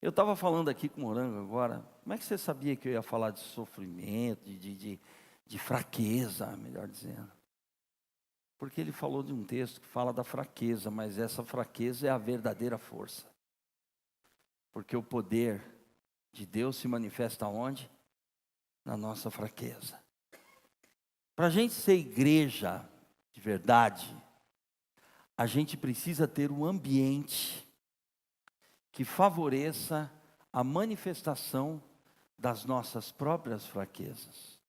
Eu estava falando aqui com o Morango agora, como é que você sabia que eu ia falar de sofrimento, de fraqueza, melhor dizendo? Porque ele falou de um texto que fala da fraqueza, mas essa fraqueza é a verdadeira força. Porque o poder de Deus se manifesta onde? Na nossa fraqueza. Para a gente ser igreja de verdade, a gente precisa ter um ambiente que favoreça a manifestação das nossas próprias fraquezas,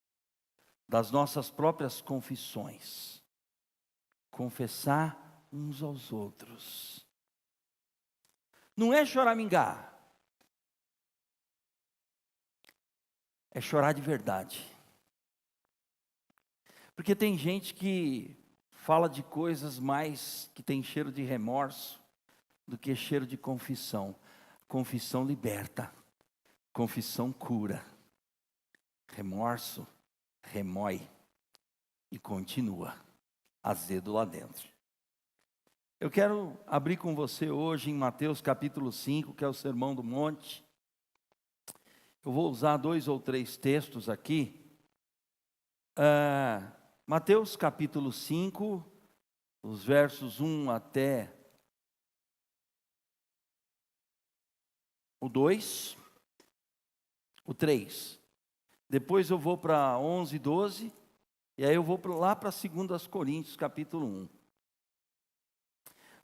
das nossas próprias confissões. Confessar uns aos outros. Não é choramingar, é chorar de verdade. Porque tem gente que fala de coisas mais que tem cheiro de remorso do que cheiro de confissão. Confissão liberta, confissão cura. Remorso remói e continua azedo lá dentro. Eu quero abrir com você hoje em Mateus capítulo 5, que é o Sermão do Monte. Eu vou usar 2 ou 3 textos aqui. Mateus capítulo 5, os versos 1 até o 2, o 3. Depois eu vou para 11 e 12, e aí eu vou lá para 2 Coríntios capítulo 1.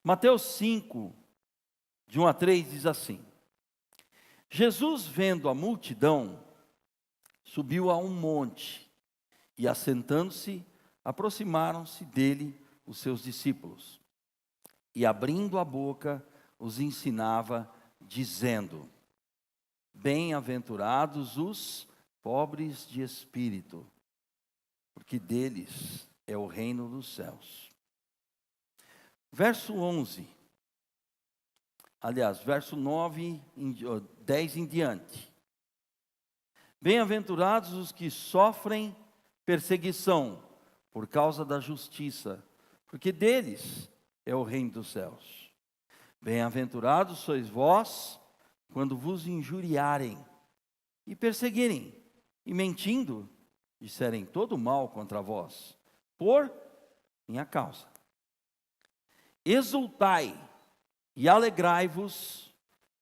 Mateus 5, de 1 a 3, diz assim: Jesus, vendo a multidão, subiu a um monte, e assentando-se, aproximaram-se dele os seus discípulos. E abrindo a boca, os ensinava, dizendo: Bem-aventurados os pobres de espírito, porque deles é o reino dos céus. Verso 11, aliás, verso 9, 10 em diante. Bem-aventurados os que sofrem perseguição por causa da justiça, porque deles é o reino dos céus. Bem-aventurados sois vós, quando vos injuriarem e perseguirem, e mentindo, disserem todo mal contra vós, por minha causa. Exultai e alegrai-vos,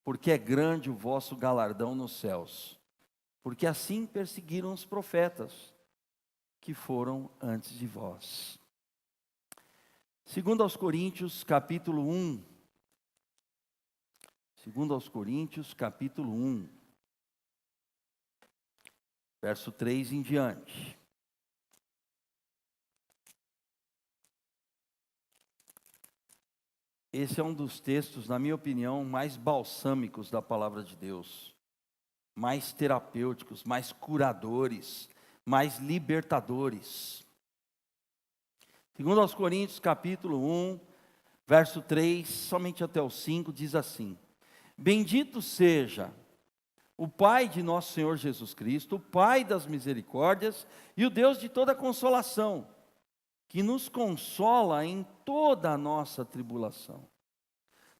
porque é grande o vosso galardão nos céus, porque assim perseguiram os profetas que foram antes de vós. 2 aos Coríntios, capítulo 1. 2 aos Coríntios, capítulo 1, verso 3 em diante. Esse é um dos textos, na minha opinião, mais balsâmicos da palavra de Deus, mais terapêuticos, mais curadores, mais libertadores. 2 aos Coríntios, capítulo 1, verso 3, somente até o 5, diz assim: Bendito seja o Pai de nosso Senhor Jesus Cristo, o Pai das misericórdias e o Deus de toda consolação, que nos consola em toda a nossa tribulação,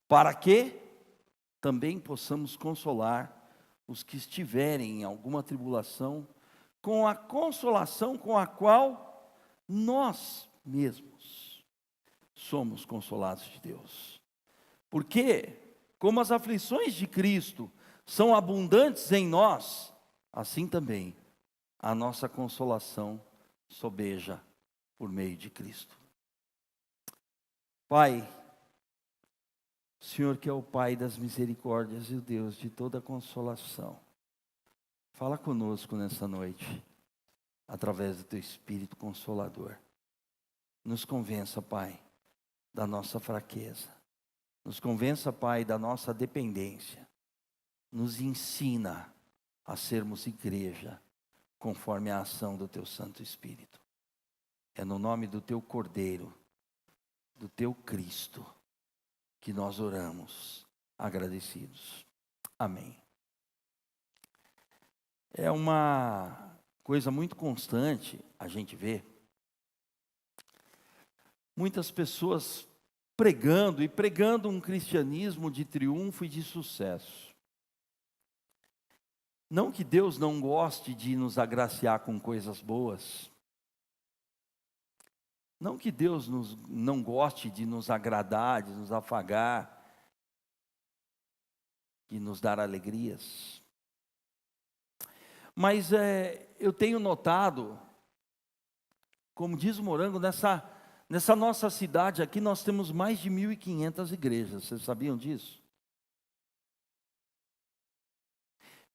para que também possamos consolar os que estiverem em alguma tribulação, com a consolação com a qual nós mesmos somos consolados de Deus. Porque, como as aflições de Cristo são abundantes em nós, assim também a nossa consolação sobeja por meio de Cristo. Pai, o Senhor que é o Pai das misericórdias e o Deus de toda consolação, fala conosco nessa noite, através do Teu Espírito Consolador. Nos convença, Pai, da nossa fraqueza. Nos convença, Pai, da nossa dependência. Nos ensina a sermos igreja, conforme a ação do Teu Santo Espírito. É no nome do Teu Cordeiro, do Teu Cristo, que nós oramos, agradecidos. Amém. É uma coisa muito constante a gente ver muitas pessoas pregando um cristianismo de triunfo e de sucesso. Não que Deus não goste de nos agraciar com coisas boas. Não que Deus não goste de nos agradar, de nos afagar, de nos dar alegrias. Mas eu tenho notado, como diz o Morango, nessa nossa cidade aqui nós temos mais de 1.500 igrejas. Vocês sabiam disso?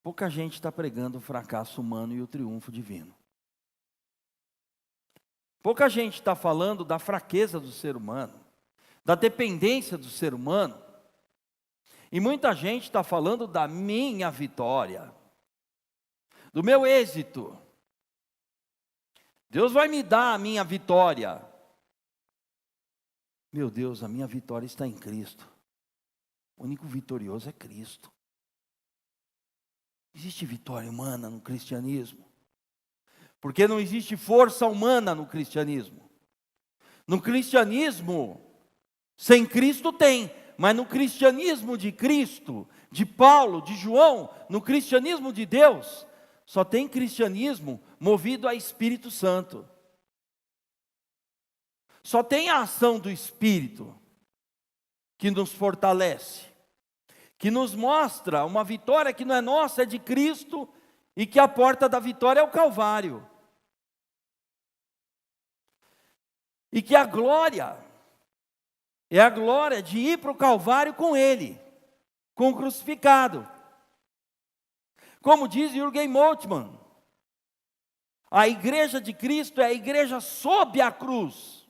Pouca gente está pregando o fracasso humano e o triunfo divino. Pouca gente está falando da fraqueza do ser humano, da dependência do ser humano. E muita gente está falando da minha vitória, do meu êxito. Deus vai me dar a minha vitória. Meu Deus, a minha vitória está em Cristo. O único vitorioso é Cristo. Existe vitória humana no cristianismo? Porque não existe força humana no cristianismo. No cristianismo, sem Cristo tem, mas no cristianismo de Cristo, de Paulo, de João, no cristianismo de Deus, só tem cristianismo movido a Espírito Santo. Só tem a ação do Espírito que nos fortalece, que nos mostra uma vitória que não é nossa, é de Cristo, e que a porta da vitória é o Calvário. E que a glória é a glória de ir para o Calvário com Ele, com o crucificado. Como diz Jürgen Moltmann, a igreja de Cristo é a igreja sob a cruz,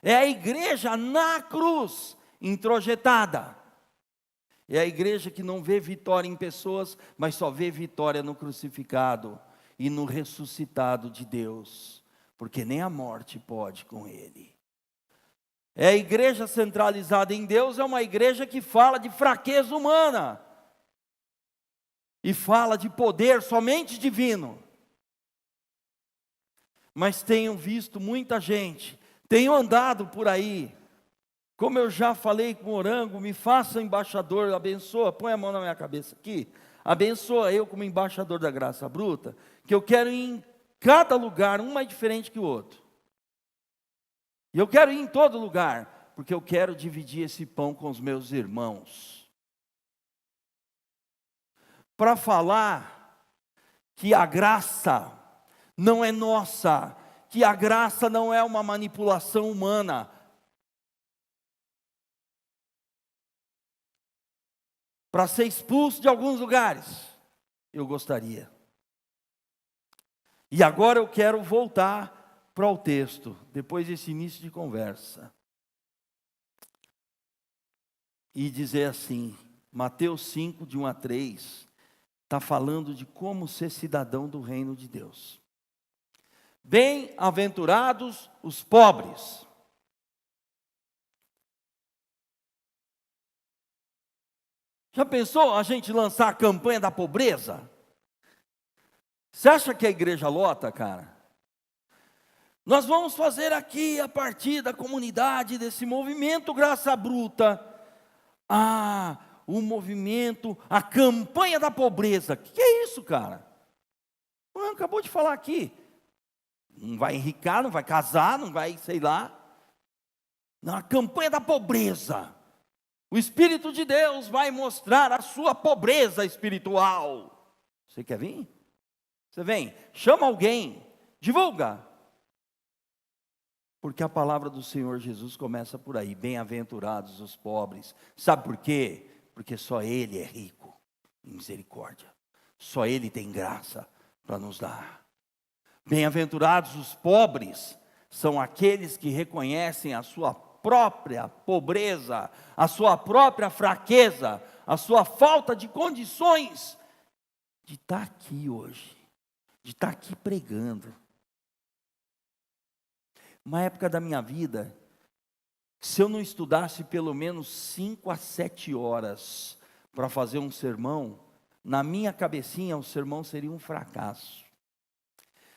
é a igreja na cruz, introjetada. É a igreja que não vê vitória em pessoas, mas só vê vitória no crucificado e no ressuscitado de Deus, porque nem a morte pode com Ele. É a igreja centralizada em Deus, é uma igreja que fala de fraqueza humana e fala de poder somente divino. Mas tenho visto muita gente, tenho andado por aí, como eu já falei com o Morango, me faça embaixador, abençoa, põe a mão na minha cabeça aqui, abençoa eu como embaixador da graça bruta, que eu quero ir em cada lugar, um mais diferente que o outro. E eu quero ir em todo lugar, porque eu quero dividir esse pão com os meus irmãos. Para falar que a graça não é nossa, que a graça não é uma manipulação humana. Para ser expulso de alguns lugares, eu gostaria. E agora eu quero voltar para o texto, depois desse início de conversa. E dizer assim, Mateus 5, de 1 a 3, está falando de como ser cidadão do reino de Deus. Bem-aventurados os pobres. Já pensou a gente lançar a campanha da pobreza? Você acha que a igreja lota, cara? Nós vamos fazer aqui, a partir da comunidade, desse movimento Graça Bruta, o movimento, a campanha da pobreza. O que é isso, cara? Acabou de falar aqui. Não vai enricar, não vai casar, não vai, sei lá. Não, a campanha da pobreza. O Espírito de Deus vai mostrar a sua pobreza espiritual. Você quer vir? Você vem, chama alguém, divulga. Porque a palavra do Senhor Jesus começa por aí, bem-aventurados os pobres. Sabe por quê? Porque só Ele é rico em misericórdia. Só Ele tem graça para nos dar. Bem-aventurados os pobres são aqueles que reconhecem a sua própria pobreza, a sua própria fraqueza, a sua falta de condições de estar aqui hoje, de estar aqui pregando. Uma época da minha vida, se eu não estudasse pelo menos 5 a 7 horas para fazer um sermão, na minha cabecinha o sermão seria um fracasso.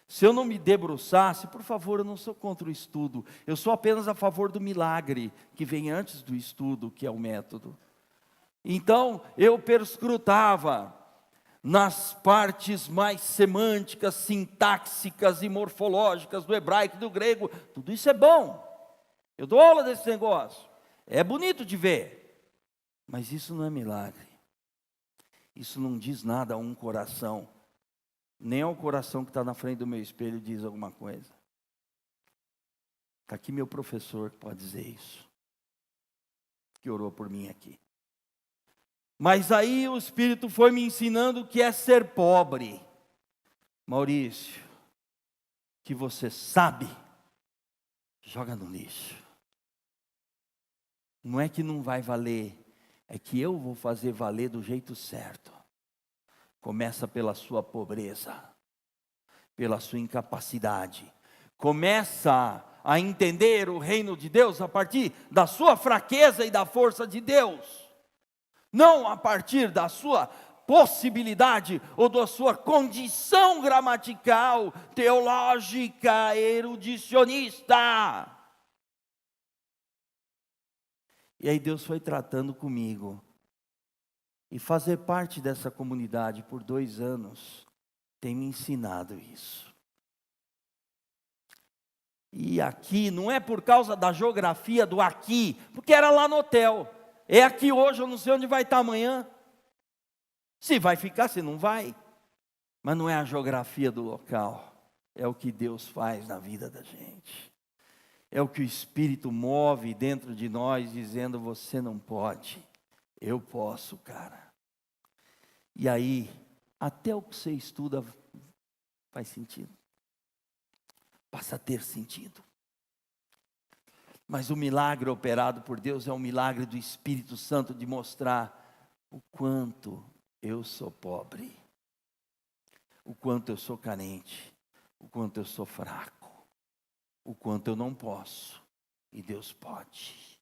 Se eu não me debruçasse, por favor, eu não sou contra o estudo, eu sou apenas a favor do milagre que vem antes do estudo, que é o método. Então, eu perscrutava, nas partes mais semânticas, sintáxicas e morfológicas do hebraico e do grego. Tudo isso é bom. Eu dou aula desse negócio. É bonito de ver. Mas isso não é milagre. Isso não diz nada a um coração. Nem ao coração que está na frente do meu espelho diz alguma coisa. Está aqui meu professor que pode dizer isso. Que orou por mim aqui. Mas aí o Espírito foi me ensinando o que é ser pobre. Maurício, que você sabe, joga no lixo. Não é que não vai valer, é que eu vou fazer valer do jeito certo. Começa pela sua pobreza, pela sua incapacidade. Começa a entender o reino de Deus a partir da sua fraqueza e da força de Deus. Não a partir da sua possibilidade ou da sua condição gramatical, teológica, erudicionista. E aí Deus foi tratando comigo. E fazer parte dessa comunidade por 2 anos tem me ensinado isso. E aqui, não é por causa da geografia do aqui, porque era lá no hotel. É aqui hoje, eu não sei onde vai estar amanhã. Se vai ficar, se não vai. Mas não é a geografia do local. É o que Deus faz na vida da gente. É o que o Espírito move dentro de nós, dizendo, você não pode. Eu posso, cara. E aí, até o que você estuda faz sentido. Passa a ter sentido. Mas o milagre operado por Deus é um milagre do Espírito Santo de mostrar o quanto eu sou pobre, o quanto eu sou carente, o quanto eu sou fraco, o quanto eu não posso e Deus pode.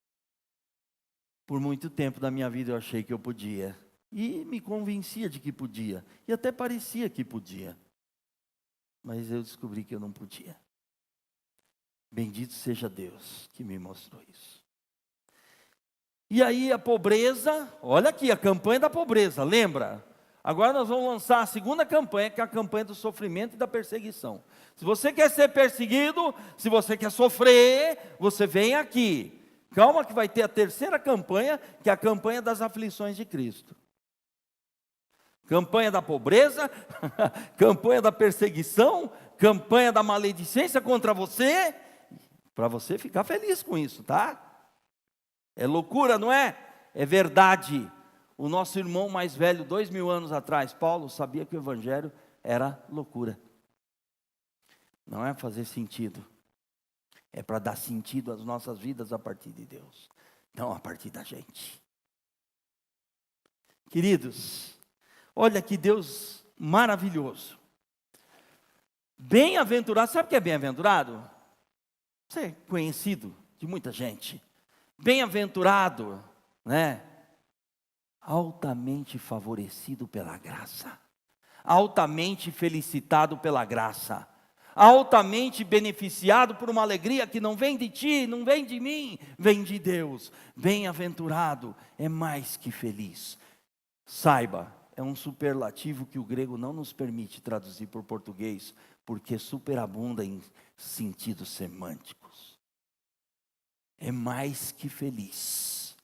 Por muito tempo da minha vida eu achei que eu podia e me convencia de que podia e até parecia que podia, mas eu descobri que eu não podia. Bendito seja Deus que me mostrou isso. E aí a pobreza, olha aqui a campanha da pobreza, lembra? Agora nós vamos lançar a segunda campanha, que é a campanha do sofrimento e da perseguição. Se você quer ser perseguido, se você quer sofrer, você vem aqui. Calma que vai ter a terceira campanha, que é a campanha das aflições de Cristo. Campanha da pobreza, campanha da perseguição, campanha da maledicência contra você, para você ficar feliz com isso, tá? É loucura, não é? É verdade. O nosso irmão mais velho, 2000 anos atrás, Paulo, sabia que o evangelho era loucura. Não é fazer sentido. É para dar sentido às nossas vidas a partir de Deus, não a partir da gente. Queridos, olha que Deus maravilhoso. Bem-aventurado, sabe o que é bem-aventurado? Isso é conhecido de muita gente. Bem-aventurado, né? Altamente favorecido pela graça, altamente felicitado pela graça, altamente beneficiado por uma alegria que não vem de ti, não vem de mim, vem de Deus. Bem-aventurado é mais que feliz. Saiba, é um superlativo que o grego não nos permite traduzir por português, porque superabunda em sentidos semânticos. É mais que feliz,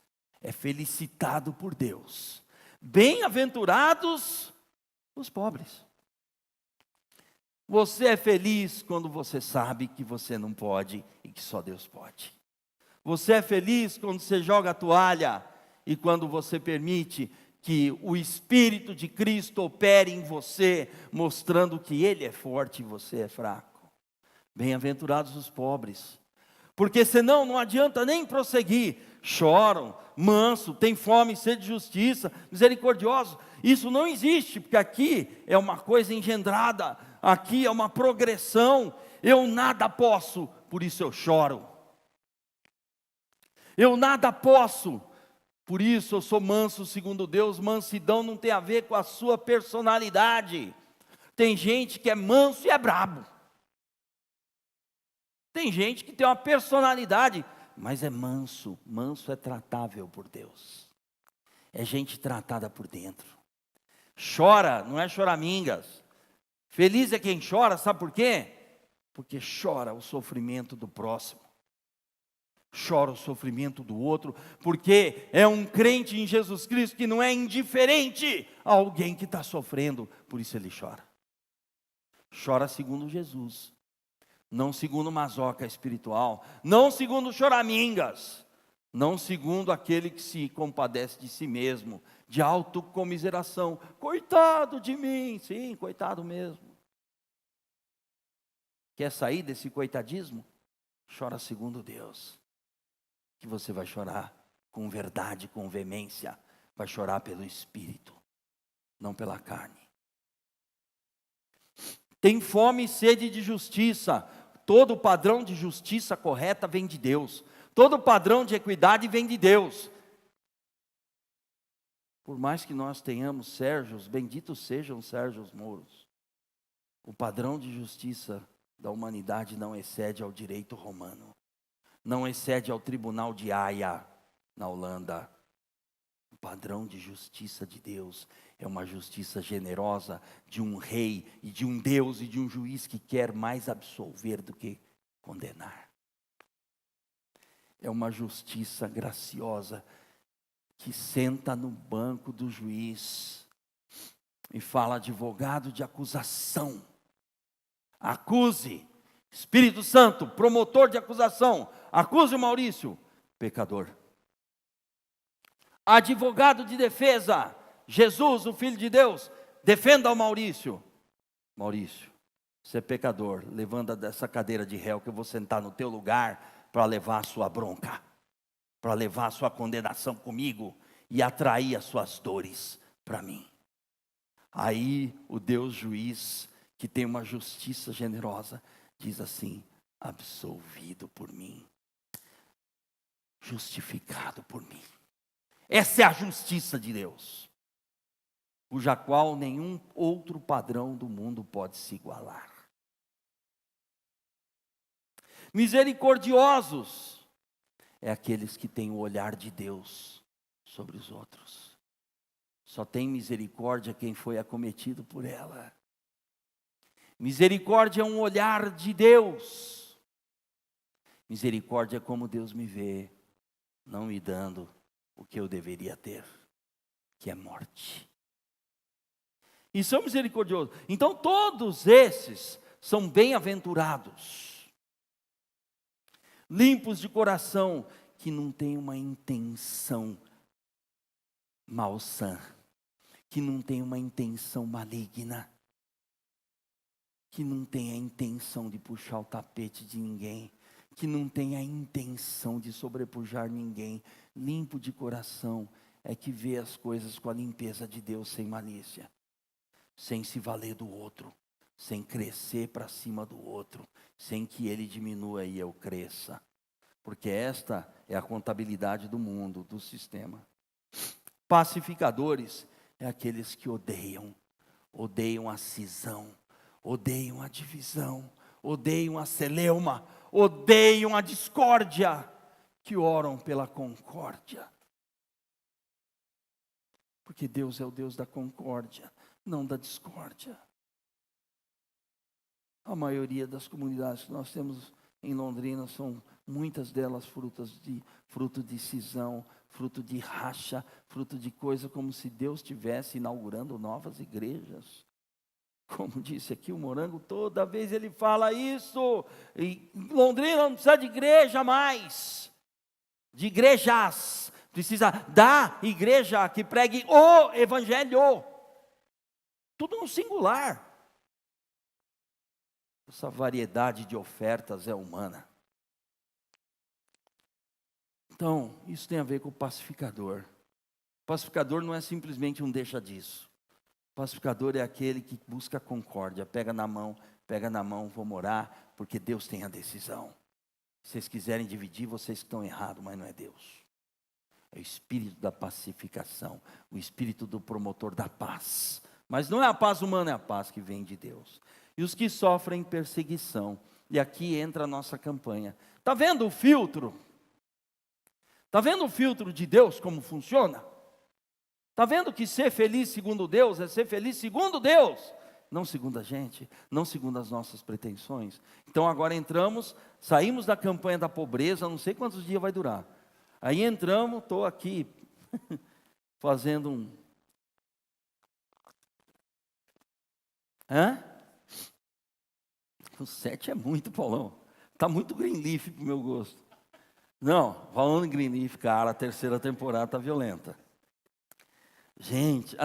é felicitado por Deus. Bem-aventurados os pobres. Você é feliz quando você sabe que você não pode e que só Deus pode. Você é feliz quando você joga a toalha e quando você permite que o Espírito de Cristo opere em você, mostrando que Ele é forte e você é fraco. Bem-aventurados os pobres, porque senão não adianta nem prosseguir. Choram, manso, tem fome, sede de justiça, misericordioso. Isso não existe, porque aqui é uma coisa engendrada, aqui é uma progressão. Eu nada posso, por isso eu choro. Eu nada posso, por isso eu sou manso segundo Deus. Mansidão não tem a ver com a sua personalidade. Tem gente que é manso e é brabo. Tem gente que tem uma personalidade, mas é manso. Manso é tratável por Deus. É gente tratada por dentro. Chora, não é choramingas. Feliz é quem chora, sabe por quê? Porque chora o sofrimento do próximo. Chora o sofrimento do outro, porque é um crente em Jesus Cristo que não é indiferente a alguém que está sofrendo, por isso ele chora. Chora segundo Jesus, não segundo masoca espiritual, não segundo choramingas, não segundo aquele que se compadece de si mesmo, de autocomiseração. Coitado de mim, sim, coitado mesmo. Quer sair desse coitadismo? Chora segundo Deus. Que você vai chorar com verdade, com veemência, vai chorar pelo Espírito, não pela carne. Tem fome e sede de justiça. Todo padrão de justiça correta vem de Deus. Todo padrão de equidade vem de Deus. Por mais que nós tenhamos Sérgios, benditos sejam Sérgios Mouros, o padrão de justiça da humanidade não excede ao direito romano. Não excede ao tribunal de Haia, na Holanda. O padrão de justiça de Deus é uma justiça generosa de um rei e de um Deus e de um juiz que quer mais absolver do que condenar. É uma justiça graciosa que senta no banco do juiz e fala: advogado de acusação, acuse. Espírito Santo, promotor de acusação, acuse o Maurício, pecador. Advogado de defesa, Jesus, o Filho de Deus, defenda o Maurício. Maurício, você é pecador, levanta dessa cadeira de réu que eu vou sentar no teu lugar para levar a sua bronca, para levar a sua condenação comigo e atrair as suas dores para mim. Aí o Deus juiz, que tem uma justiça generosa, diz assim: absolvido por mim, justificado por mim. Essa é a justiça de Deus, cuja qual nenhum outro padrão do mundo pode se igualar. Misericordiosos é aqueles que têm o olhar de Deus sobre os outros. Só tem misericórdia quem foi acometido por ela. Misericórdia é um olhar de Deus. Misericórdia é como Deus me vê, não me dando o que eu deveria ter, que é morte. E são misericordiosos. Então todos esses são bem-aventurados, limpos de coração, que não tem uma intenção malsã, que não tem uma intenção maligna, que não tem a intenção de puxar o tapete de ninguém, que não tem a intenção de sobrepujar ninguém. Limpo de coração é que vê as coisas com a limpeza de Deus, sem malícia, sem se valer do outro, sem crescer para cima do outro, sem que ele diminua e eu cresça, porque esta é a contabilidade do mundo, do sistema. Pacificadores é aqueles que odeiam a cisão, odeiam a divisão, odeiam a celeuma, odeiam a discórdia, que oram pela concórdia. Porque Deus é o Deus da concórdia, não da discórdia. A maioria das comunidades que nós temos em Londrina são muitas delas fruto de cisão, fruto de racha, fruto de coisa como se Deus estivesse inaugurando novas igrejas. Como disse aqui o Morango, toda vez ele fala isso. E Londrina não precisa de igreja mais, de igrejas. Precisa da igreja que pregue o evangelho. Tudo no singular. Essa variedade de ofertas é humana. Então, isso tem a ver com o pacificador. O pacificador não é simplesmente um deixa disso. O pacificador é aquele que busca concórdia. Pega na mão, vamos orar, porque Deus tem a decisão. Se vocês quiserem dividir, vocês estão errados, mas não é Deus. É o espírito da pacificação, o espírito do promotor da paz. Mas não é a paz humana, é a paz que vem de Deus. E os que sofrem perseguição. E aqui entra a nossa campanha. Está vendo o filtro? Está vendo o filtro de Deus como funciona? Está vendo que ser feliz segundo Deus é ser feliz segundo Deus, não segundo a gente, não segundo as nossas pretensões. Então agora saímos da campanha da pobreza, não sei quantos dias vai durar. Aí entramos, estou aqui fazendo um... O 7 é muito, Paulão. Está muito Greenleaf para o meu gosto. Não, falando em Greenleaf, cara, a terceira temporada está violenta. Gente,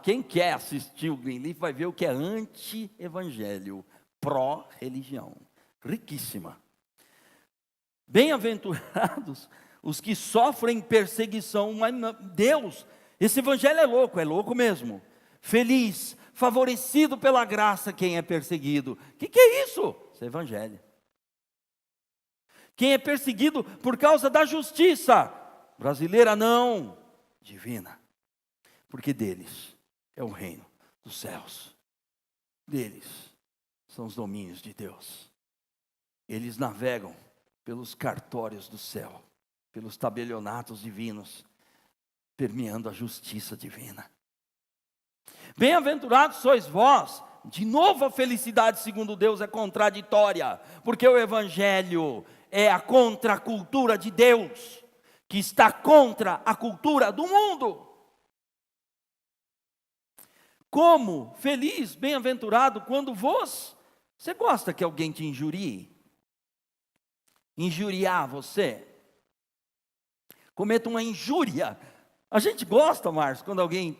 quem quer assistir o Greenleaf vai ver o que é anti-evangelho, pró-religião. Riquíssima. Bem-aventurados os que sofrem perseguição, mas Deus, esse evangelho é louco mesmo. Feliz, favorecido pela graça quem é perseguido. O que é isso? Isso é evangelho. Quem é perseguido por causa da justiça, brasileira não, divina. Porque deles é o reino dos céus. Deles são os domínios de Deus. Eles navegam pelos cartórios do céu, pelos tabelionatos divinos, permeando a justiça divina. Bem-aventurados sois vós. De novo a felicidade segundo Deus é contraditória, porque o evangelho é a contracultura de Deus, que está contra a cultura do mundo. Como feliz, bem-aventurado, quando você gosta que alguém te injurie? Injuriar você? Cometa uma injúria. A gente gosta, Márcio, quando alguém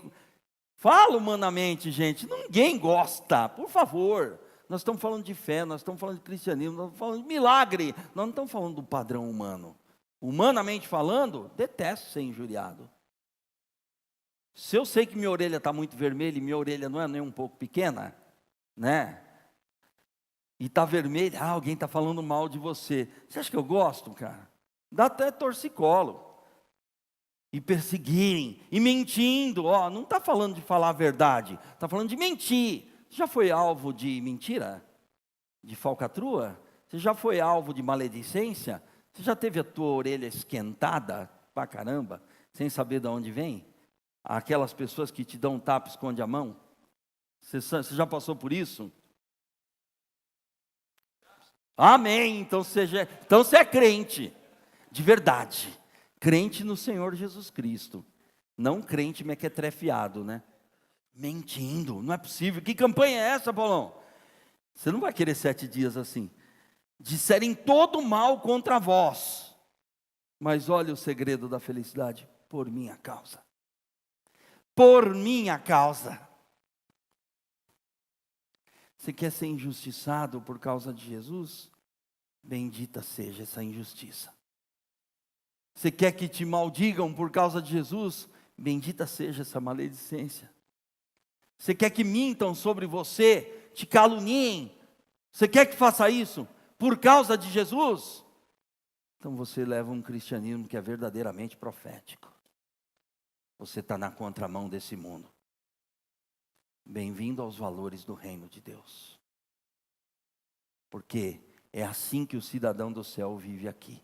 fala humanamente, gente. Ninguém gosta, por favor. Nós estamos falando de fé, nós estamos falando de cristianismo, nós estamos falando de milagre. Nós não estamos falando do padrão humano. Humanamente falando, detesto ser injuriado. Se eu sei que minha orelha está muito vermelha e minha orelha não é nem um pouco pequena, né? E está vermelha, alguém está falando mal de você. Você acha que eu gosto, cara? Dá até torcicolo. E perseguirem, e mentindo. Não está falando de falar a verdade, está falando de mentir. Você já foi alvo de mentira? De falcatrua? Você já foi alvo de maledicência? Você já teve a tua orelha esquentada pra caramba, sem saber de onde vem? Aquelas pessoas que te dão um tapa e esconde a mão? Você já passou por isso? Amém. Então você é crente, de verdade. Crente no Senhor Jesus Cristo. Não crente mequetrefiado, né? Mentindo, não é possível. Que campanha é essa, Paulão? Você não vai querer 7 dias assim. Disserem todo mal contra vós. Mas olha o segredo da felicidade. Por minha causa. Por minha causa. Você quer ser injustiçado por causa de Jesus? Bendita seja essa injustiça. Você quer que te maldigam por causa de Jesus? Bendita seja essa maledicência. Você quer que mintam sobre você, te caluniem? Você quer que faça isso por causa de Jesus? Então você leva um cristianismo que é verdadeiramente profético. Você está na contramão desse mundo. Bem-vindo aos valores do reino de Deus. Porque é assim que o cidadão do céu vive aqui.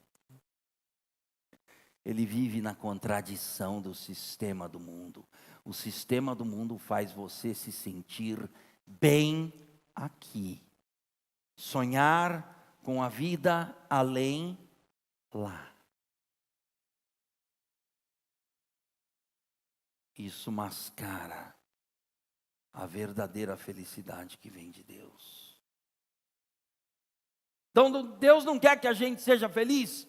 Ele vive na contradição do sistema do mundo. O sistema do mundo faz você se sentir bem aqui. Sonhar com a vida além lá. Isso mascara a verdadeira felicidade que vem de Deus. Então Deus não quer que a gente seja feliz?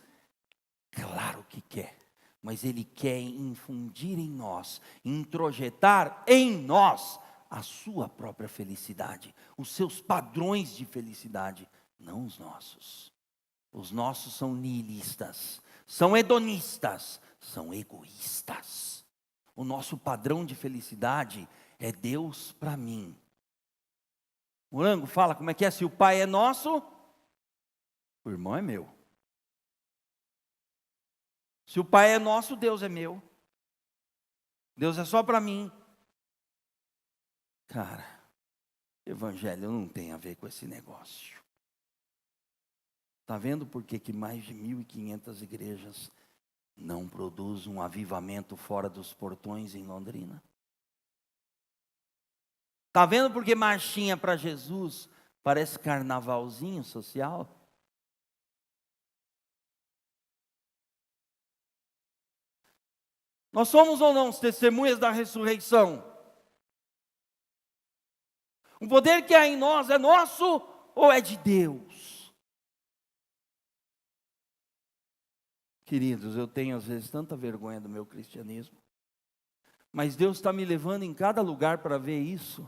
Claro que quer, mas Ele quer infundir em nós, introjetar em nós a sua própria felicidade, os seus padrões de felicidade, não os nossos. Os nossos são nihilistas, são hedonistas, são egoístas. O nosso padrão de felicidade é Deus para mim. Morango, fala como é que é, se o pai é nosso, o irmão é meu. Se o pai é nosso, Deus é meu. Deus é só para mim. Cara, evangelho não tem a ver com esse negócio. Está vendo por que mais de 1.500 igrejas não produz um avivamento fora dos portões em Londrina? Está vendo porque marchinha para Jesus parece carnavalzinho social? Nós somos ou não testemunhas da ressurreição? O poder que há em nós é nosso ou é de Deus? Queridos, eu tenho às vezes tanta vergonha do meu cristianismo, mas Deus está me levando em cada lugar para ver isso.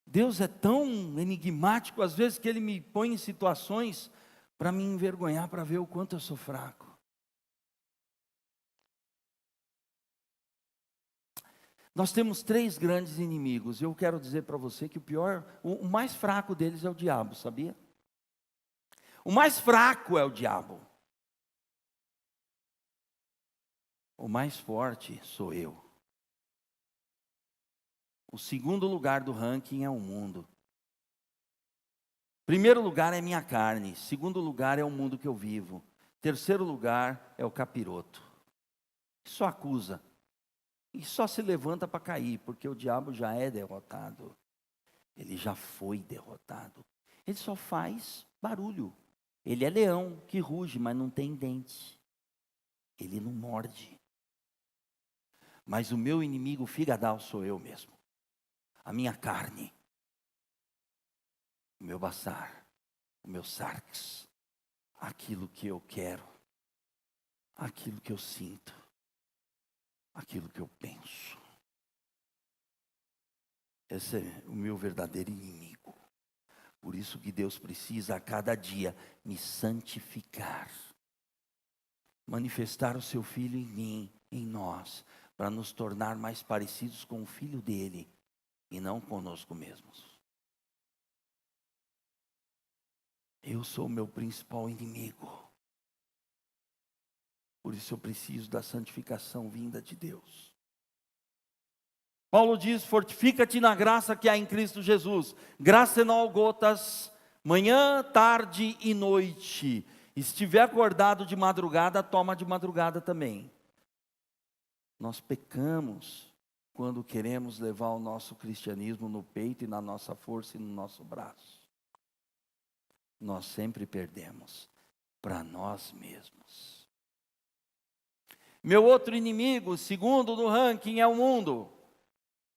Deus é tão enigmático, às vezes, que Ele me põe em situações para me envergonhar, para ver o quanto eu sou fraco. Nós temos 3 grandes inimigos, e eu quero dizer para você que o mais fraco deles é o diabo, sabia? O mais fraco é o diabo. O mais forte sou eu. O segundo lugar do ranking é o mundo. Primeiro lugar é minha carne. Segundo lugar é o mundo que eu vivo. Terceiro lugar é o capiroto. Só acusa. E só se levanta para cair, porque o diabo já é derrotado. Ele já foi derrotado. Ele só faz barulho. Ele é leão que ruge, mas não tem dente. Ele não morde. Mas o meu inimigo figadal sou eu mesmo. A minha carne. O meu basar. O meu sarx. Aquilo que eu quero. Aquilo que eu sinto. Aquilo que eu penso. Esse é o meu verdadeiro inimigo. Por isso que Deus precisa a cada dia me santificar. Manifestar o seu Filho em mim, em nós, para nos tornar mais parecidos com o Filho dele e não conosco mesmos. Eu sou o meu principal inimigo. Por isso eu preciso da santificação vinda de Deus. Paulo diz, fortifica-te na graça que há em Cristo Jesus. Graça e não gotas, manhã, tarde e noite. E se estiver acordado de madrugada, toma de madrugada também. Nós pecamos quando queremos levar o nosso cristianismo no peito e na nossa força e no nosso braço. Nós sempre perdemos para nós mesmos. Meu outro inimigo, segundo no ranking, é o mundo.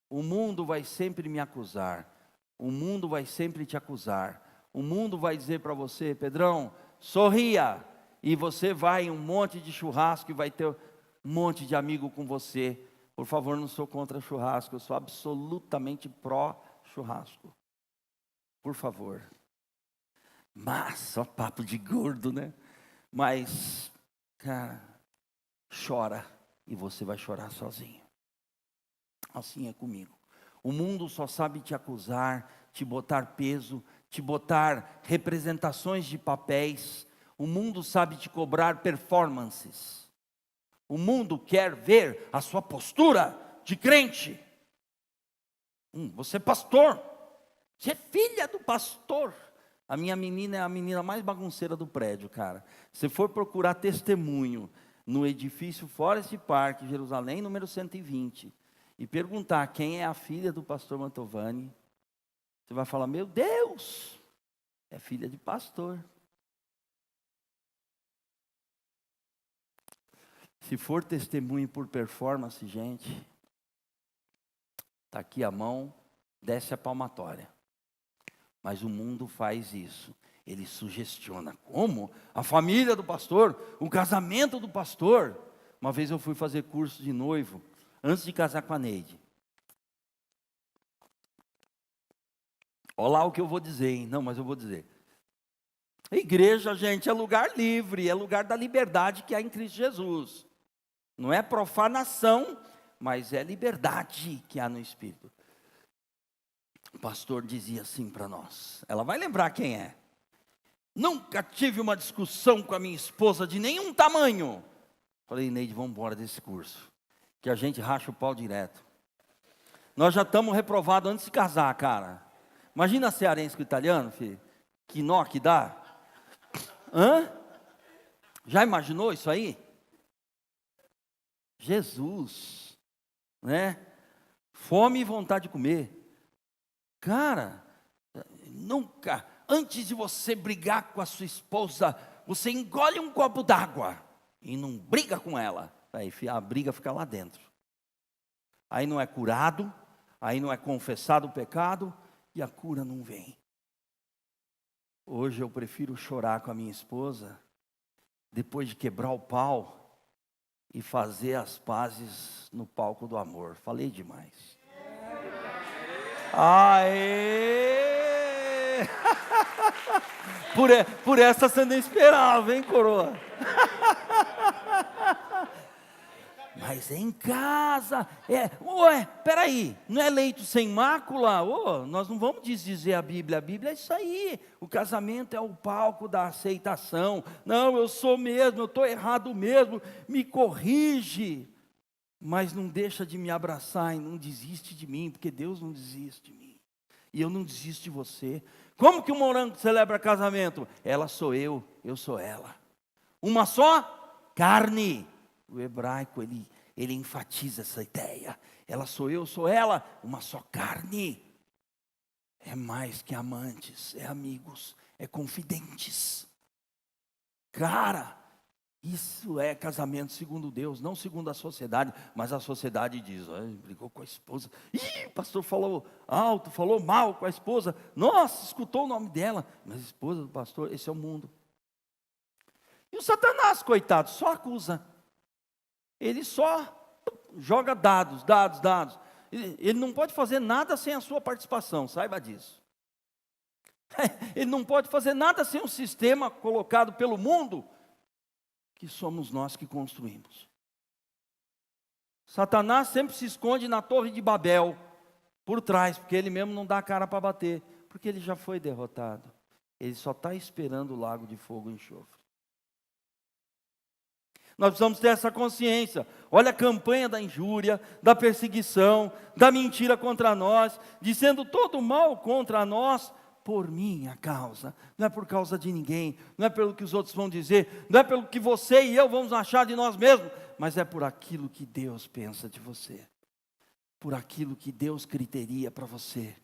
O mundo vai sempre me acusar. O mundo vai sempre te acusar. O mundo vai dizer para você, Pedrão, sorria. E você vai em um monte de churrasco e vai ter um monte de amigo com você. Por favor, não sou contra churrasco, eu sou absolutamente pró-churrasco. Por favor. Mas, só papo de gordo, né? Mas, cara, chora e você vai chorar sozinho. Assim é comigo. O mundo só sabe te acusar, te botar peso, te botar representações de papéis. O mundo sabe te cobrar performances. O mundo quer ver a sua postura de crente. Você é pastor. Você é filha do pastor. A minha menina é a menina mais bagunceira do prédio, cara. Se for procurar testemunho no edifício Forest Park, Jerusalém, número 120, e perguntar quem é a filha do pastor Mantovani, você vai falar, meu Deus, é filha de pastor. Se for testemunho por performance, gente, está aqui a mão, desce a palmatória. Mas o mundo faz isso. Ele sugestiona. Como? A família do pastor, o casamento do pastor. Uma vez eu fui fazer curso de noivo, antes de casar com a Neide. Olha lá o que eu vou dizer, hein? Não, mas eu vou dizer. A igreja, gente, é lugar livre, é lugar da liberdade que há em Cristo Jesus. Não é profanação, mas é liberdade que há no Espírito. O pastor dizia assim para nós, ela vai lembrar quem é. Nunca tive uma discussão com a minha esposa de nenhum tamanho. Falei, Neide, vamos embora desse curso, que a gente racha o pau direto. Nós já estamos reprovados antes de casar, cara. Imagina cearense com italiano, filho. Que nó que dá. Hã? Já imaginou isso aí? Jesus, né? Fome e vontade de comer. Cara, nunca, antes de você brigar com a sua esposa, você engole um copo d'água e não briga com ela. Aí a briga fica lá dentro. Aí não é curado, aí não é confessado o pecado e a cura não vem. Hoje eu prefiro chorar com a minha esposa, depois de quebrar o pau e fazer as pazes no palco do amor. Falei demais. Aê! Por essa você não esperava, hein, coroa? Mas é em casa, peraí, não é leito sem mácula? Nós não vamos desdizer a Bíblia é isso aí, o casamento é o palco da aceitação. Não, eu sou mesmo, eu estou errado mesmo, me corrige, mas não deixa de me abraçar e não desiste de mim, porque Deus não desiste de mim, e eu não desisto de você. Como que o morango celebra casamento? Ela sou eu sou ela, uma só carne. O hebraico, ele enfatiza essa ideia. Ela sou eu, sou ela, uma só carne. É mais que amantes, é amigos, é confidentes. Cara, isso é casamento segundo Deus, não segundo a sociedade. Mas a sociedade diz, brigou com a esposa. Ih, o pastor falou alto, falou mal com a esposa. Nossa, escutou o nome dela. Mas a esposa do pastor, esse é o mundo. E o Satanás, coitado, só acusa. Ele só joga dados. Ele não pode fazer nada sem a sua participação, saiba disso. Ele não pode fazer nada sem um sistema colocado pelo mundo, que somos nós que construímos. Satanás sempre se esconde na Torre de Babel, por trás, porque ele mesmo não dá a cara para bater, porque ele já foi derrotado. Ele só está esperando o lago de fogo e enxofre. Nós precisamos ter essa consciência. Olha a campanha da injúria, da perseguição, da mentira contra nós, dizendo todo mal contra nós, por minha causa. Não é por causa de ninguém, não é pelo que os outros vão dizer, não é pelo que você e eu vamos achar de nós mesmos, mas é por aquilo que Deus pensa de você, por aquilo que Deus criteria para você,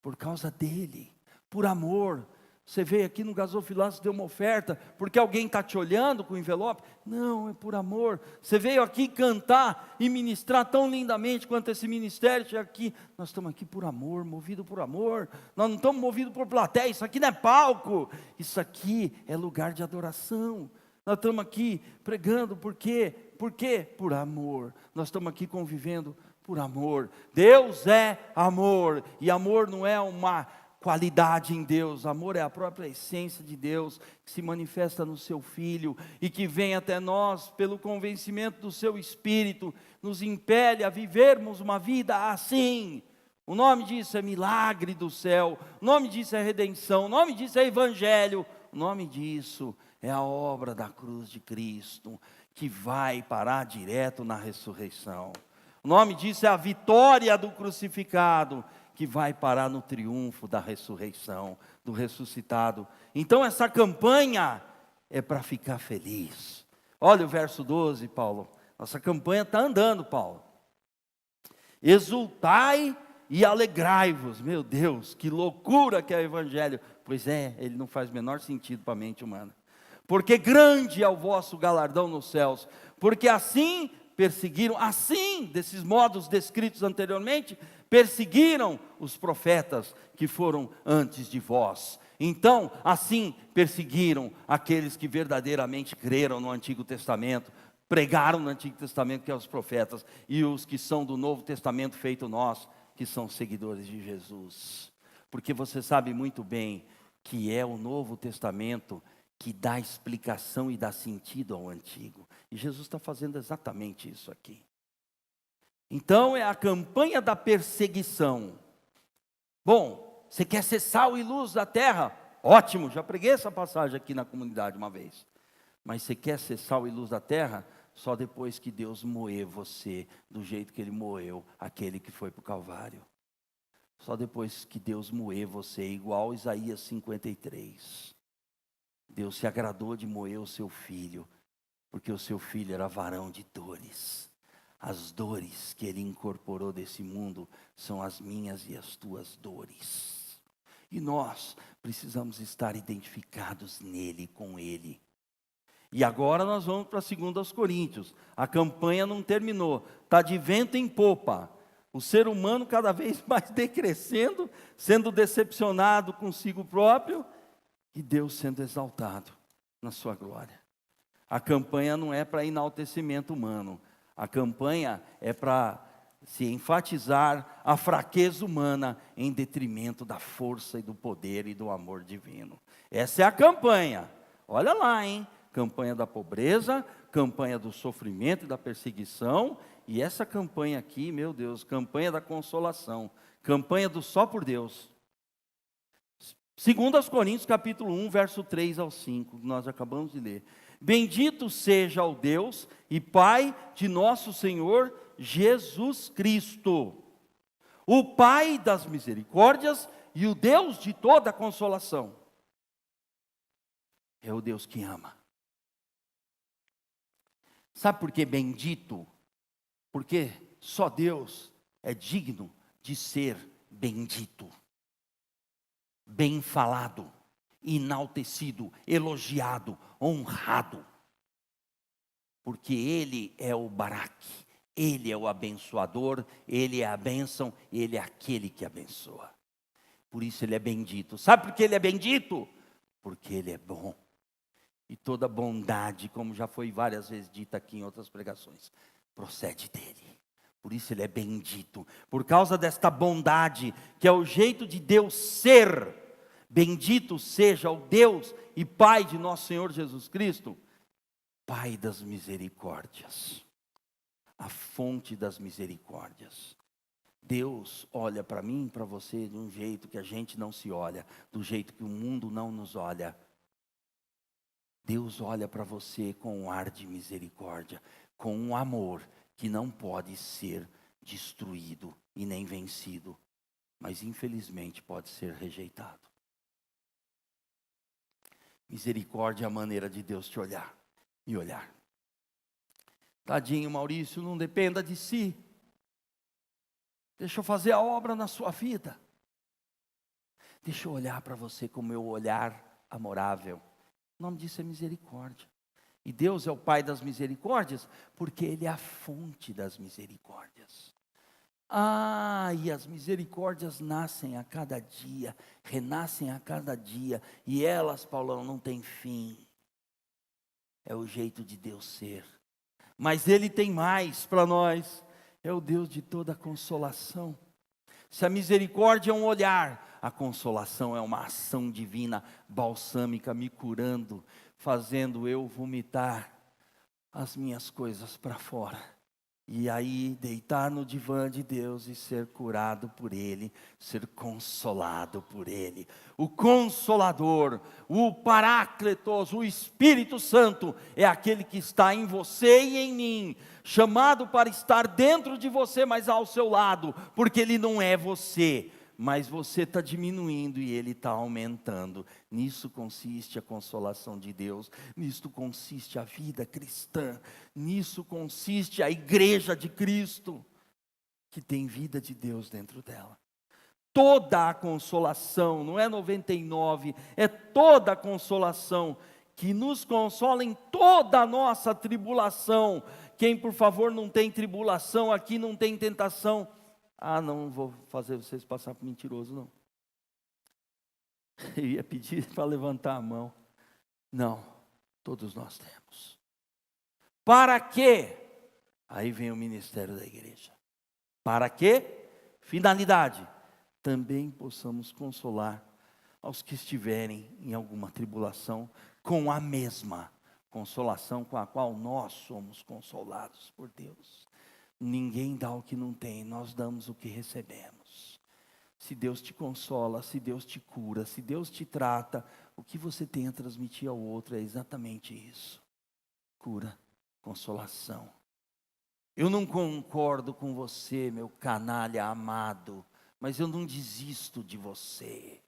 por causa dEle, por amor. Você veio aqui no gasofilaço, deu uma oferta, porque alguém está te olhando com o envelope? Não, é por amor. Você veio aqui cantar e ministrar tão lindamente quanto esse ministério chega aqui. Nós estamos aqui por amor, movido por amor. Nós não estamos movidos por plateia, isso aqui não é palco. Isso aqui é lugar de adoração. Nós estamos aqui pregando, por quê? Por quê? Por amor. Nós estamos aqui convivendo por amor. Deus é amor, e amor não é uma qualidade em Deus. Amor é a própria essência de Deus, que se manifesta no seu Filho, e que vem até nós pelo convencimento do seu Espírito, nos impele a vivermos uma vida assim. O nome disso é milagre do céu, o nome disso é redenção, o nome disso é evangelho, o nome disso é a obra da cruz de Cristo, que vai parar direto na ressurreição. O nome disso é a vitória do crucificado, que vai parar no triunfo da ressurreição, do ressuscitado. Então essa campanha é para ficar feliz. Olha o verso 12, Paulo. Nossa campanha está andando, Paulo. Exultai e alegrai-vos. Meu Deus, que loucura que é o evangelho. Pois é, ele não faz o menor sentido para a mente humana. Porque grande é o vosso galardão nos céus. Porque assim perseguiram, assim, desses modos descritos anteriormente, perseguiram os profetas que foram antes de vós. Então, assim perseguiram aqueles que verdadeiramente creram no Antigo Testamento, pregaram no Antigo Testamento, que é os profetas, e os que são do Novo Testamento feito nós, que são seguidores de Jesus. Porque você sabe muito bem que é o Novo Testamento que dá explicação e dá sentido ao Antigo. E Jesus está fazendo exatamente isso aqui. Então é a campanha da perseguição. Bom, você quer ser sal e luz da terra? Ótimo, já preguei essa passagem aqui na comunidade uma vez. Mas você quer ser sal e luz da terra? Só depois que Deus moer você do jeito que Ele moeu aquele que foi para o Calvário. Só depois que Deus moer você, igual Isaías 53. Deus se agradou de moer o seu filho, porque o seu filho era varão de dores. As dores que Ele incorporou desse mundo são as minhas e as tuas dores. E nós precisamos estar identificados nele, com Ele. E agora nós vamos para 2 Coríntios. A campanha não terminou, está de vento em popa. O ser humano cada vez mais decrescendo, sendo decepcionado consigo próprio, e Deus sendo exaltado na sua glória. A campanha não é para enaltecimento humano, a campanha é para se enfatizar a fraqueza humana em detrimento da força e do poder e do amor divino. Essa é a campanha. Olha lá, hein? Campanha da pobreza, campanha do sofrimento e da perseguição, e essa campanha aqui, meu Deus, campanha da consolação, campanha do só por Deus. 2 Coríntios capítulo 1, verso 3 ao 5, que nós acabamos de ler. Bendito seja o Deus e Pai de nosso Senhor Jesus Cristo, o Pai das misericórdias e o Deus de toda consolação. É o Deus que ama. Sabe por que bendito? Porque só Deus é digno de ser bendito, bem falado, enaltecido, elogiado, honrado. Porque Ele é o Baraque, Ele é o abençoador, Ele é a bênção, Ele é aquele que abençoa. Por isso Ele é bendito. Sabe por que Ele é bendito? Porque Ele é bom. E toda bondade, como já foi várias vezes dita aqui em outras pregações, procede dele. Por isso Ele é bendito. Por causa desta bondade, que é o jeito de Deus ser. Bendito seja o Deus e Pai de nosso Senhor Jesus Cristo, Pai das misericórdias, a fonte das misericórdias. Deus olha para mim e para você de um jeito que a gente não se olha, do jeito que o mundo não nos olha. Deus olha para você com um ar de misericórdia, com um amor que não pode ser destruído e nem vencido, mas infelizmente pode ser rejeitado. Misericórdia é a maneira de Deus te olhar e olhar. Tadinho, Maurício, não dependa de si. Deixa eu fazer a obra na sua vida. Deixa eu olhar para você com o meu olhar amorável. O nome disso é misericórdia. E Deus é o Pai das misericórdias, porque Ele é a fonte das misericórdias. E as misericórdias nascem a cada dia, renascem a cada dia, e elas, Paulão, não têm fim. É o jeito de Deus ser. Mas Ele tem mais para nós, é o Deus de toda consolação. Se a misericórdia é um olhar, a consolação é uma ação divina, balsâmica, me curando, fazendo eu vomitar as minhas coisas para fora. E aí deitar no divã de Deus e ser curado por Ele, ser consolado por Ele. O Consolador, o Paráclitos, o Espírito Santo é aquele que está em você e em mim, chamado para estar dentro de você, mas ao seu lado, porque Ele não é você, mas você está diminuindo e Ele está aumentando. Nisso consiste a consolação de Deus, nisso consiste a vida cristã, nisso consiste a igreja de Cristo, que tem vida de Deus dentro dela. Toda a consolação, não é 99, é toda a consolação, que nos consola em toda a nossa tribulação. Quem por favor não tem tribulação aqui, não tem tentação, não vou fazer vocês passar por mentiroso, não. Eu ia pedir para levantar a mão. Não, todos nós temos. Para quê? Aí vem o ministério da igreja. Para quê? Finalidade. Também possamos consolar aos que estiverem em alguma tribulação, com a mesma consolação com a qual nós somos consolados por Deus. Ninguém dá o que não tem, nós damos o que recebemos. Se Deus te consola, se Deus te cura, se Deus te trata, o que você tem a transmitir ao outro é exatamente isso: cura, consolação. Eu não concordo com você, meu canalha amado, mas eu não desisto de você.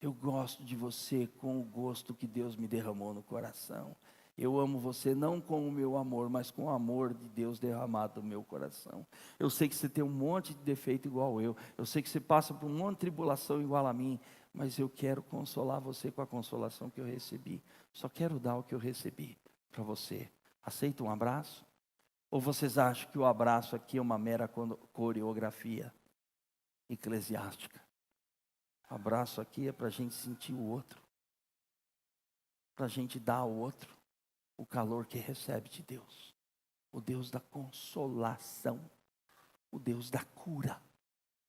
Eu gosto de você com o gosto que Deus me derramou no coração. Eu amo você não com o meu amor, mas com o amor de Deus derramado no meu coração. Eu sei que você tem um monte de defeito igual eu. Eu sei que você passa por um monte de tribulação igual a mim. Mas eu quero consolar você com a consolação que eu recebi. Só quero dar o que eu recebi para você. Aceita um abraço? Ou vocês acham que o abraço aqui é uma mera coreografia eclesiástica? O abraço aqui é para a gente sentir o outro. Para a gente dar ao outro o calor que recebe de Deus. O Deus da consolação. O Deus da cura.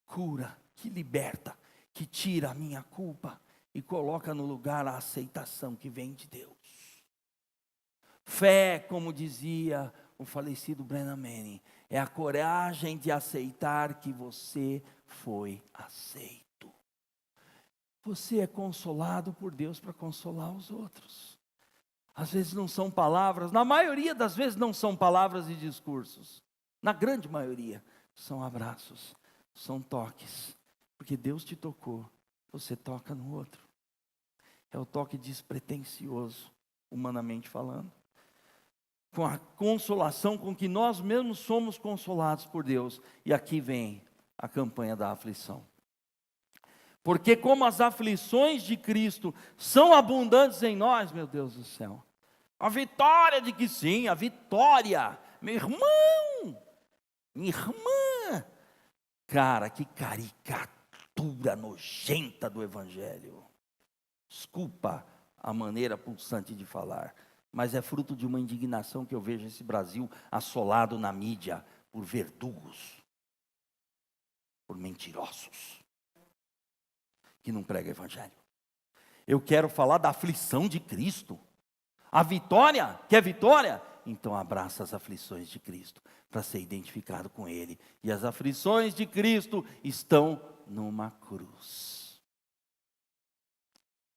Cura que liberta, que tira a minha culpa e coloca no lugar a aceitação que vem de Deus. Fé, como dizia o falecido Brennan Manning, é a coragem de aceitar que você foi aceito. Você é consolado por Deus para consolar os outros. Às vezes não são palavras, na maioria das vezes não são palavras e discursos. Na grande maioria, são abraços, são toques. Porque Deus te tocou, você toca no outro. É o toque despretensioso, humanamente falando. Com a consolação com que nós mesmos somos consolados por Deus. E aqui vem a campanha da aflição. Porque como as aflições de Cristo são abundantes em nós, meu Deus do céu. A vitória de que sim, a vitória. Meu irmão, minha irmã. Cara, que caricatura nojenta do Evangelho. Desculpa a maneira pulsante de falar. Mas é fruto de uma indignação que eu vejo esse Brasil assolado na mídia por verdugos. Por mentirosos. Que não pregam Evangelho. Eu quero falar da aflição de Cristo. A vitória, quer vitória? Então abraça as aflições de Cristo, para ser identificado com Ele. E as aflições de Cristo estão numa cruz.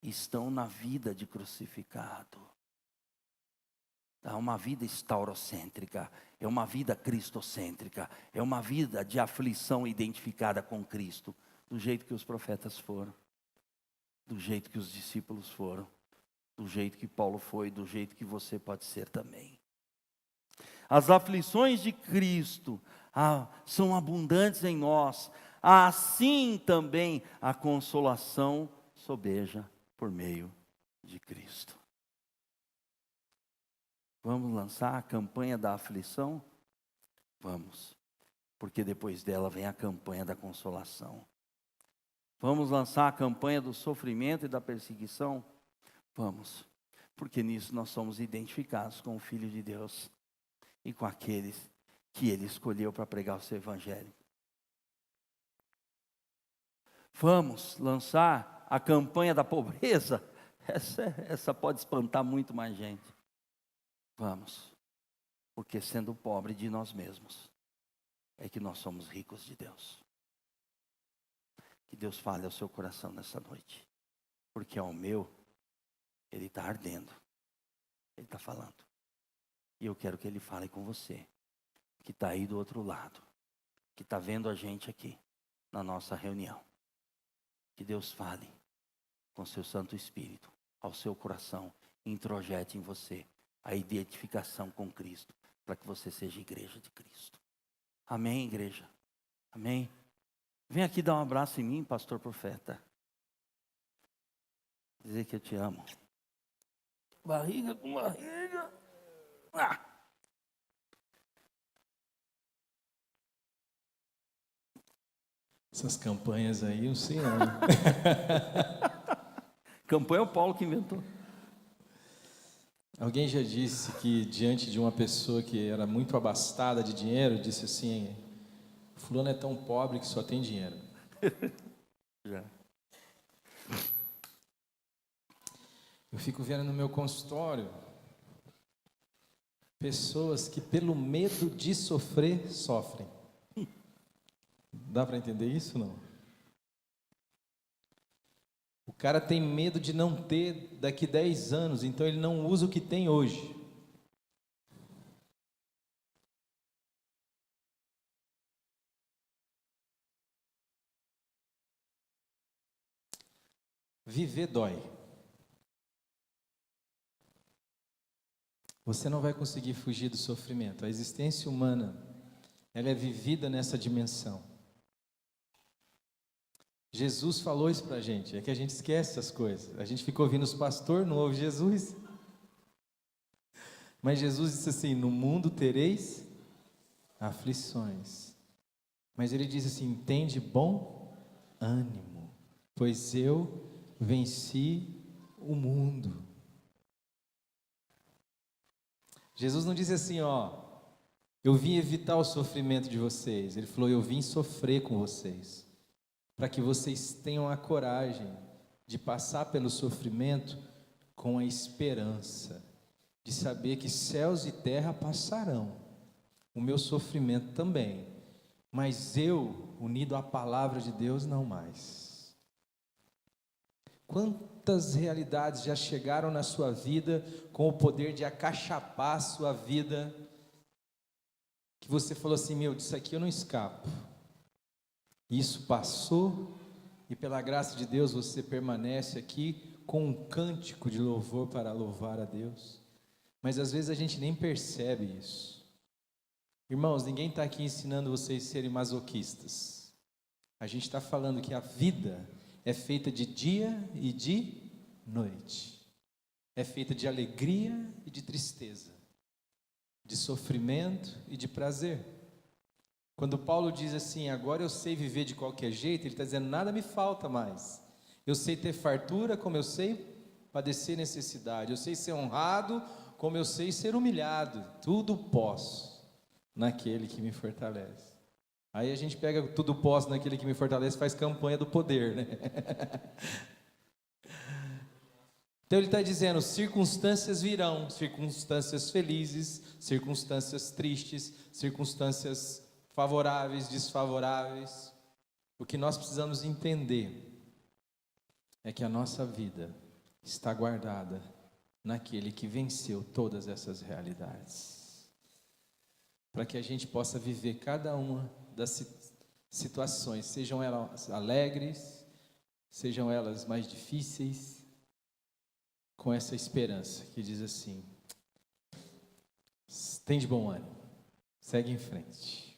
Estão na vida de crucificado. É uma vida estaurocêntrica, é uma vida cristocêntrica, é uma vida de aflição identificada com Cristo, do jeito que os profetas foram, do jeito que os discípulos foram. Do jeito que Paulo foi, do jeito que você pode ser também. As aflições de Cristo são abundantes em nós. Assim também a consolação sobeja por meio de Cristo. Vamos lançar a campanha da aflição? Vamos. Porque depois dela vem a campanha da consolação. Vamos lançar a campanha do sofrimento e da perseguição? Vamos, porque nisso nós somos identificados com o Filho de Deus e com aqueles que Ele escolheu para pregar o seu Evangelho. Vamos lançar a campanha da pobreza? Essa pode espantar muito mais gente. Vamos, porque sendo pobre de nós mesmos, é que nós somos ricos de Deus. Que Deus fale ao seu coração nessa noite, porque ao meu, Ele está ardendo. Ele está falando. E eu quero que Ele fale com você, que está aí do outro lado, que está vendo a gente aqui, na nossa reunião. Que Deus fale com seu Santo Espírito, ao seu coração, e introjete em você a identificação com Cristo, para que você seja igreja de Cristo. Amém, igreja? Amém? Vem aqui dar um abraço em mim, pastor profeta. Dizer que eu te amo. Barriga com barriga. Essas campanhas aí, eu sei não. Campanha é o Paulo que inventou. Alguém já disse que diante de uma pessoa que era muito abastada de dinheiro, disse assim: fulano é tão pobre que só tem dinheiro. Já. Eu fico vendo no meu consultório pessoas que pelo medo de sofrer, sofrem. Dá para entender isso não? O cara tem medo de não ter daqui 10 anos, então ele não usa o que tem hoje. Viver dói. você não vai conseguir fugir do sofrimento. A existência humana, ela é vivida nessa dimensão. Jesus falou isso pra gente, é que a gente esquece essas coisas. A gente fica ouvindo os pastores, não ouve Jesus. Mas Jesus disse assim: no mundo tereis aflições. Mas ele diz assim: tende bom ânimo, pois eu venci o mundo. Jesus não disse assim, eu vim evitar o sofrimento de vocês. Ele falou: eu vim sofrer com vocês, para que vocês tenham a coragem de passar pelo sofrimento com a esperança, de saber que céus e terra passarão, o meu sofrimento também, mas eu, unido à palavra de Deus, não mais. Quantas realidades já chegaram na sua vida com o poder de acachapar a sua vida, que você falou assim: meu, disso aqui eu não escapo. Isso passou e pela graça de Deus você permanece aqui com um cântico de louvor para louvar a Deus. Mas às vezes a gente nem percebe isso. Irmãos, ninguém está aqui ensinando vocês a serem masoquistas. A gente está falando que a vida é feita de dia e de noite. É feita de alegria e de tristeza, de sofrimento e de prazer. Quando Paulo diz assim: agora eu sei viver de qualquer jeito, ele está dizendo: nada me falta mais. Eu sei ter fartura como eu sei padecer necessidade. Eu sei ser honrado como eu sei ser humilhado. Tudo posso naquele que me fortalece. Aí a gente pega tudo posso naquele que me fortalece e faz campanha do poder, né? Então ele está dizendo: circunstâncias virão, circunstâncias felizes, circunstâncias tristes, circunstâncias favoráveis, desfavoráveis. O que nós precisamos entender é que a nossa vida está guardada naquele que venceu todas essas realidades, para que a gente possa viver cada uma das situações, sejam elas alegres, sejam elas mais difíceis, com essa esperança que diz assim: tem de bom ânimo, segue em frente.